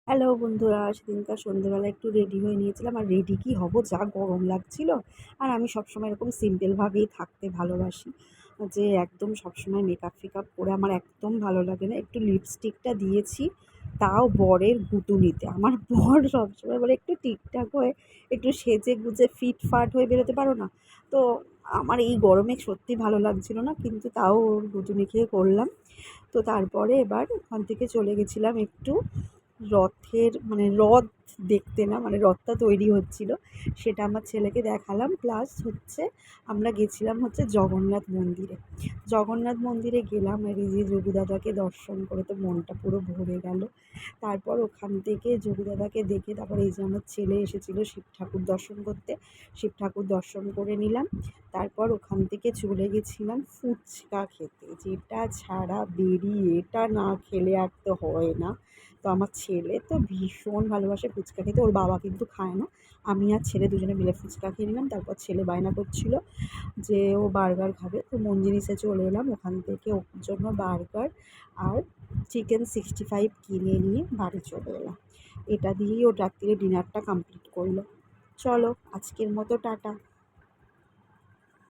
Hello বন্ধুরা, সেদিনকার সন্ধ্যেবেলা একটু রেডি হয়ে নিয়েছিলাম। আর রেডি কি হব, যা গরম লাগছিল। আর আমি সবসময় এরকম সিম্পলভাবেই থাকতে ভালোবাসি, যে একদম সবসময় মেকআপ করে আমার একদম ভালো লাগে না। একটু লিপস্টিকটা দিয়েছি, তাও বরের গুঁতুনিতে। আমার বর সবসময় বলে একটু ঠিকঠাক হয়ে একটু সেজে গুজে ফিটফাট হয়ে বেরোতে পারো না। তো আমার এই গরমে সত্যি ভালো লাগছিল না, কিন্তু তাও ওর গুঁতুনি খেয়ে করলাম। তো তারপরে এবার ওখান থেকে চলে গেছিলাম একটু রথের রথ দেখতে, না রথটা তৈরি হচ্ছিল, সেটা আমার ছেলেকে দেখালাম। প্লাস হচ্ছে আমরা গেছিলাম হচ্ছে জগন্নাথ মন্দিরে। জগন্নাথ মন্দিরে গেলাম, আর এই যে যোগু দাদাকে দর্শন করে তো মনটা পুরো ভরে গেল। তারপর ওখান থেকে যোগু দাদাকে দেখে তারপর এই যে আমার ছেলে এসেছিল শিব ঠাকুর দর্শন করতে, শিব ঠাকুর দর্শন করে নিলাম। তারপর ওখান থেকে চলে গেছিলাম ফুচকা খেতে, যেটা ছাড়া বেরিয়ে এটা না খেলে আর তো হয় না। তো আমার ছেলে তো ভীষণ ভালোবাসে ফুচকা খেতে, ওর বাবা কিন্তু খায় না। আমি আর ছেলে দুজনে মিলে ফুচকা খেয়ে নিলাম। তারপর ছেলে বায়না করছিল যে ও বার্গার খাবে, তো মঞ্জিনিসে চলে এলাম। ওখান থেকে ওর জন্য বার্গার আর চিকেন 65 কিনে নিয়ে বাড়ি চলে এলাম। এটা দিয়েই ওর রাত্রিরে ডিনারটা কমপ্লিট করলো। চলো, আজকের মতো টাটা।